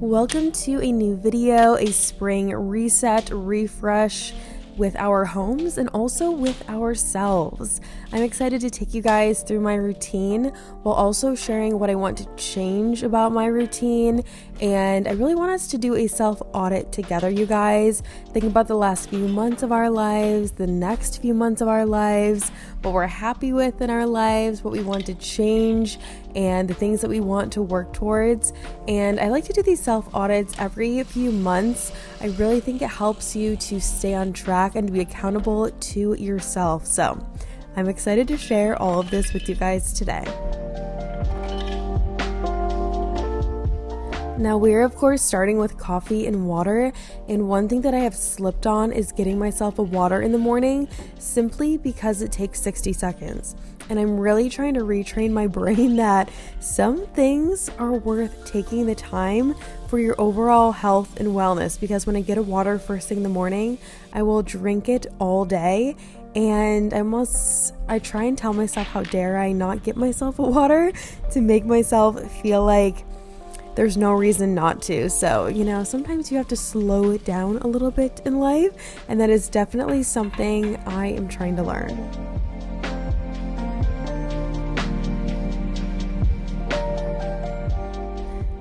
Welcome to a new video, a spring reset, refresh with our homes and also with ourselves. I'm excited to take you guys through my routine while also sharing what I want to change about my routine. And I really want us to do a self-audit together, you guys. Think about the last few months of our lives, the next few months of our lives, what we're happy with in our lives, what we want to change, and the things that we want to work towards. And I like to do these self-audits every few months. I really think it helps you to stay on track and to be accountable to yourself. So I'm excited to share all of this with you guys today. Now we're of course starting with coffee and water, and one thing that I have slipped on is getting myself a water in the morning simply because it takes 60 seconds. And I'm really trying to retrain my brain that some things are worth taking the time for your overall health and wellness, because when I get a water first thing in the morning, I will drink it all day. And I try and tell myself, how dare I not get myself a water, to make myself feel like there's no reason not to. So, sometimes you have to slow it down a little bit in life, and that is definitely something I am trying to learn.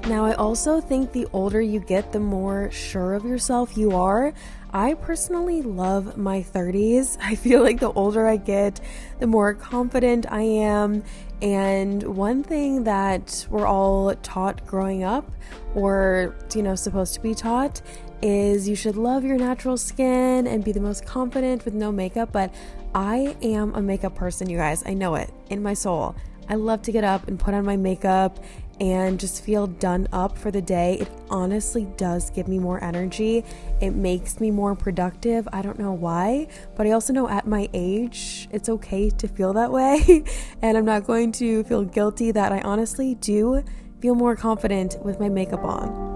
Now, I also think the older you get, the more sure of yourself you are. I personally love my 30s. I feel like the older I get, the more confident I am. And one thing that we're all taught growing up, or, supposed to be taught, is you should love your natural skin and be the most confident with no makeup. But I am a makeup person, you guys. I know it in my soul. I love to get up and put on my makeup and just feel done up for the day. It honestly does give me more energy. It makes me more productive. I don't know why, but I also know at my age, it's okay to feel that way. And I'm not going to feel guilty that I honestly do feel more confident with my makeup on.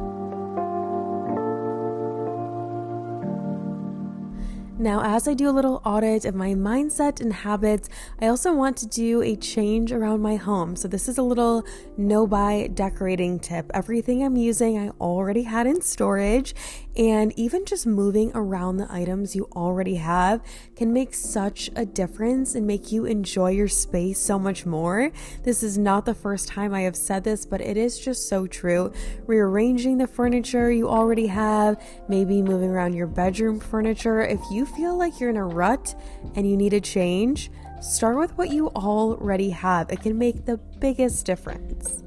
Now, as I do a little audit of my mindset and habits, I also want to do a change around my home. So this is a little no-buy decorating tip. Everything I'm using, I already had in storage, and even just moving around the items you already have can make such a difference and make you enjoy your space so much more. This is not the first time I have said this, but it is just so true. Rearranging the furniture you already have, maybe moving around your bedroom furniture. If you feel like you're in a rut and you need a change, start with what you already have. It can make the biggest difference.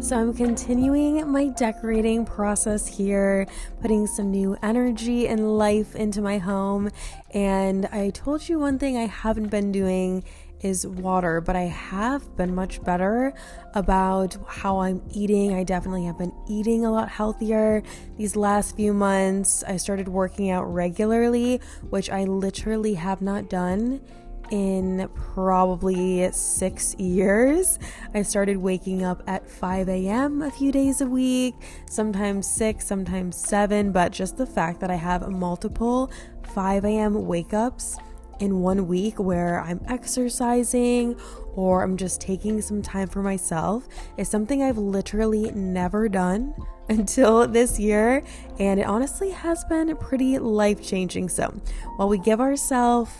So I'm continuing my decorating process here, putting some new energy and life into my home. And I told you one thing I haven't been doing is water, but I have been much better about how I'm eating. I definitely have been eating a lot healthier these last few months. I started working out regularly, which I literally have not done in probably 6 years. I started waking up at 5 a.m. a few days a week, sometimes 6, sometimes 7, but just the fact that I have multiple 5 a.m. wake ups in 1 week where I'm exercising or I'm just taking some time for myself is something I've literally never done until this year, and it honestly has been pretty life-changing. So while we give ourselves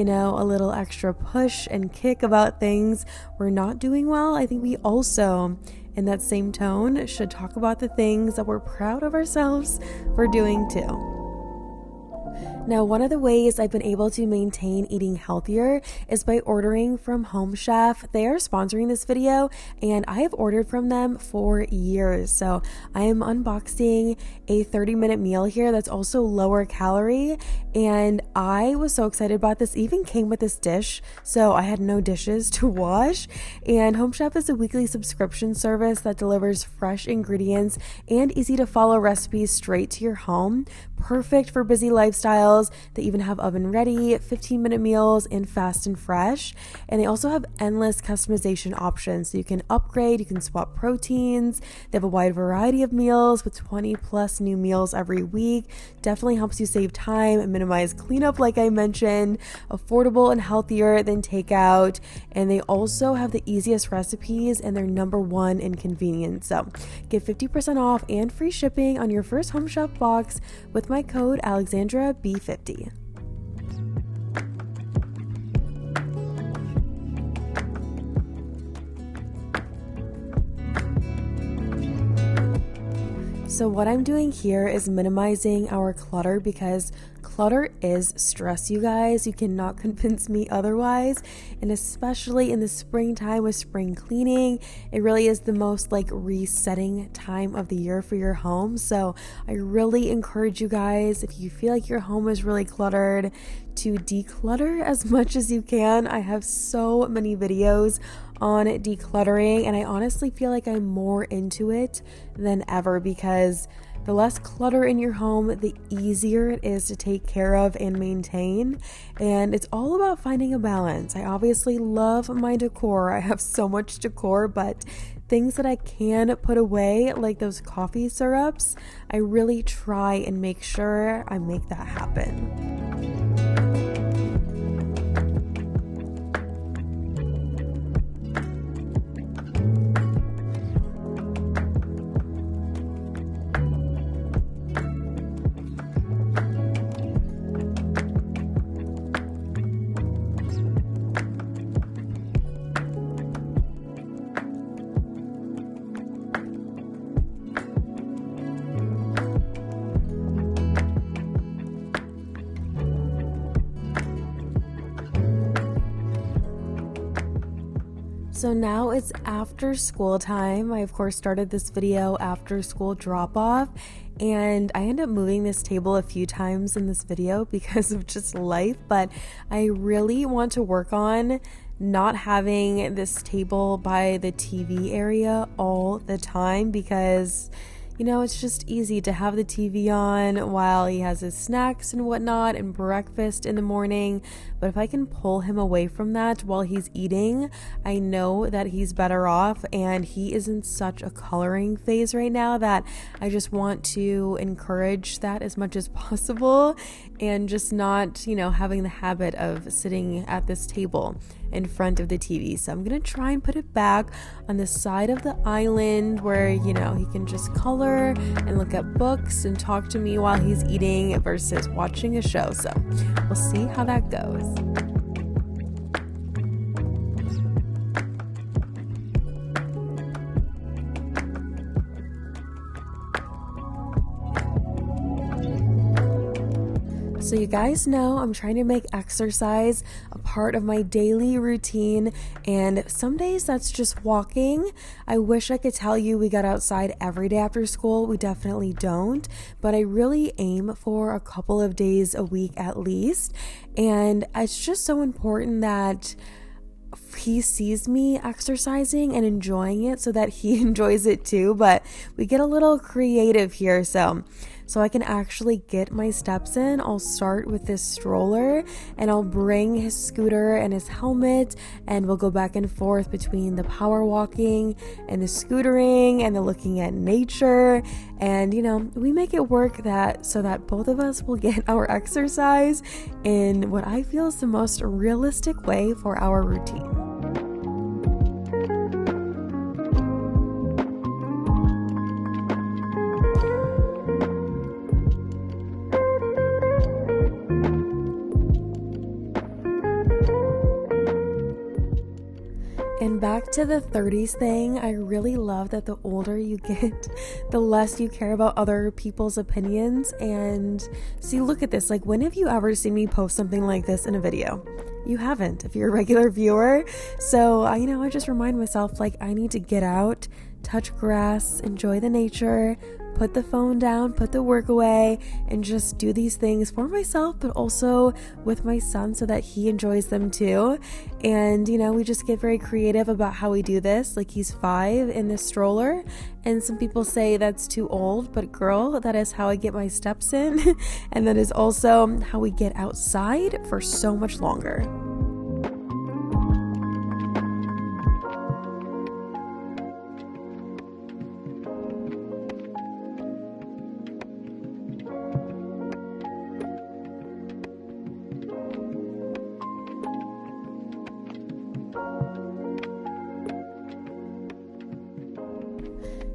a little extra push and kick about things we're not doing well, I think we also, in that same tone, should talk about the things that we're proud of ourselves for doing too. Now, one of the ways I've been able to maintain eating healthier is by ordering from Home Chef. They are sponsoring this video, and I have ordered from them for years. So I am unboxing a 30-minute meal here that's also lower calorie, and I was so excited about this. It even came with this dish, so I had no dishes to wash. And Home Chef is a weekly subscription service that delivers fresh ingredients and easy to follow recipes straight to your home. Perfect for busy lifestyles. meals. They even have oven ready, 15-minute meals, and fast and fresh. And they also have endless customization options. So you can upgrade, you can swap proteins. They have a wide variety of meals with 20 plus new meals every week. Definitely helps you save time and minimize cleanup, like I mentioned. Affordable and healthier than takeout. And they also have the easiest recipes, and they're number one in convenience. So get 50% off and free shipping on your first Home Shop box with my code alexandrab50. So what I'm doing here is minimizing our clutter, because clutter is stress, you guys. You cannot convince me otherwise. And especially in the springtime with spring cleaning, it really is the most resetting time of the year for your home. So I really encourage you guys, if you feel like your home is really cluttered, to declutter as much as you can. I have so many videos on decluttering, and I honestly feel like I'm more into it than ever, because the less clutter in your home, the easier it is to take care of and maintain. And it's all about finding a balance. I obviously love my decor. I have so much decor, but things that I can put away, like those coffee syrups, I really try and make sure I make that happen. So now it's after school time. I of course started this video after school drop off, and I end up moving this table a few times in this video because of just life, but I really want to work on not having this table by the TV area all the time, because it's just easy to have the TV on while he has his snacks and whatnot and breakfast in the morning. But if I can pull him away from that while he's eating, I know that he's better off. And he is in such a coloring phase right now that I just want to encourage that as much as possible, and just not, having the habit of sitting at this table in front of the TV. So I'm going to try and put it back on the side of the island where, he can just color and look at books and talk to me while he's eating versus watching a show. So we'll see how that goes. So you guys know I'm trying to make exercise a part of my daily routine, and some days that's just walking. I wish I could tell you we got outside every day after school. We definitely don't, but I really aim for a couple of days a week at least. And it's just so important that he sees me exercising and enjoying it so that he enjoys it too. But we get a little creative here, so I can actually get my steps in. I'll start with this stroller, and I'll bring his scooter and his helmet, and we'll go back and forth between the power walking and the scootering and the looking at nature. And we make it work so that both of us will get our exercise in what I feel is the most realistic way for our routine. And back to the 30s thing, I really love that the older you get, the less you care about other people's opinions. And see, look at this. When have you ever seen me post something like this in a video? You haven't, if you're a regular viewer. So, I just remind myself, I need to get out, touch grass, enjoy the nature, put the phone down, put the work away, and just do these things for myself, but also with my son so that he enjoys them too. And, we just get very creative about how we do this. Like, he's 5 in this stroller, and some people say that's too old, but girl, that is how I get my steps in. And that is also how we get outside for so much longer.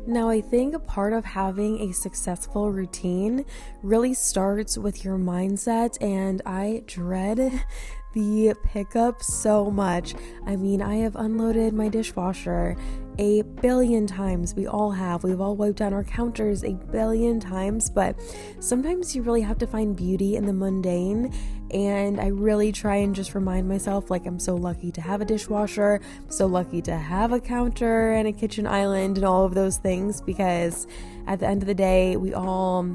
Now, I think a part of having a successful routine really starts with your mindset, and I dread the pickup so much. I mean, I have unloaded my dishwasher a billion times. We all have. We've all wiped down our counters a billion times, but sometimes you really have to find beauty in the mundane. And I really try and just remind myself, like, I'm so lucky to have a dishwasher, so lucky to have a counter and a kitchen island and all of those things, because at the end of the day, we all,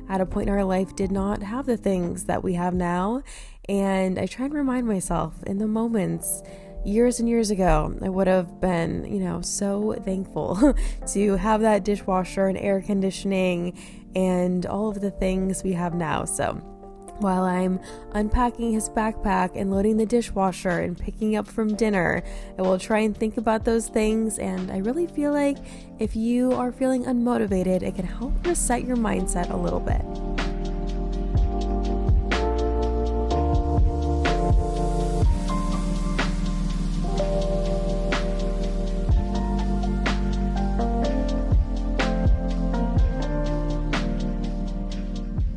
at a point in our life did not have the things that we have now. And I try and remind myself in the moments. Years and years ago, I would have been, so thankful to have that dishwasher and air conditioning and all of the things we have now. So while I'm unpacking his backpack and loading the dishwasher and picking up from dinner, I will try and think about those things. And I really feel like if you are feeling unmotivated, it can help reset your mindset a little bit.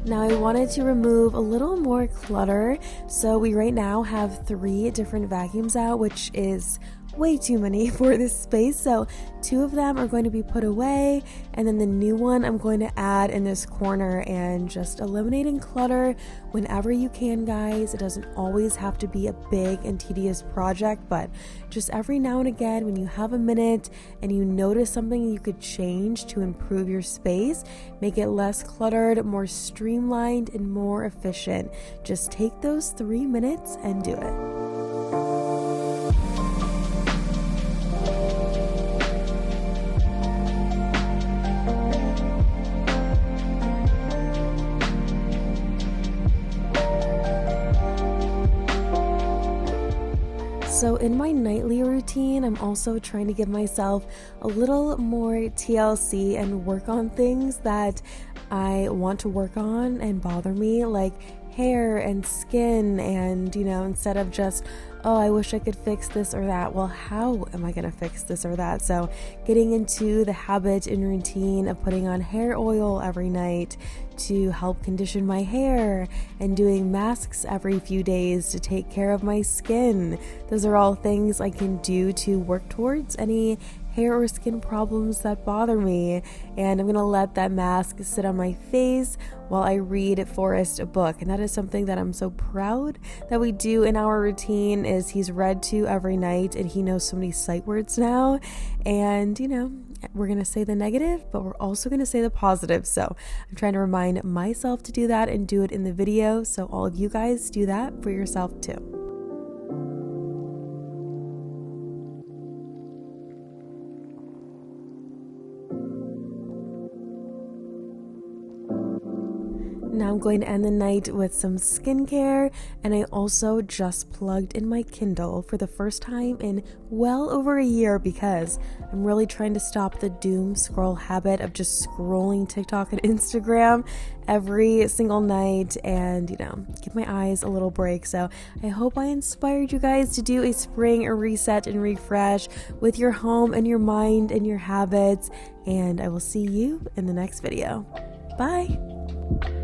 Now, I wanted to remove a little more clutter, so we right now have 3 different vacuums out, which is way too many for this space. So 2 of them are going to be put away, and then the new one I'm going to add in this corner, and just eliminating clutter whenever you can, guys. It doesn't always have to be a big and tedious project, but just every now and again when you have a minute and you notice something you could change to improve your space, make it less cluttered, more streamlined, and more efficient. Just take those 3 minutes and do it. So in my nightly routine, I'm also trying to give myself a little more TLC and work on things that I want to work on and bother me, like hair and skin, and instead of just, oh, I wish I could fix this or that. Well, how am I going to fix this or that? So getting into the habit and routine of putting on hair oil every night to help condition my hair, and doing masks every few days to take care of my skin. Those are all things I can do to work towards any hair or skin problems that bother me. And I'm gonna let that mask sit on my face while I read Forrest a book. And that is something that I'm so proud that we do in our routine, is he's read to every night, and he knows so many sight words now. And we're gonna say the negative, but we're also gonna say the positive. So I'm trying to remind myself to do that and do it in the video, so all of you guys do that for yourself too. Now I'm going to end the night with some skincare, and I also just plugged in my Kindle for the first time in well over a year, because I'm really trying to stop the doom scroll habit of just scrolling TikTok and Instagram every single night and, give my eyes a little break. So I hope I inspired you guys to do a spring reset and refresh with your home and your mind and your habits, and I will see you in the next video. Bye!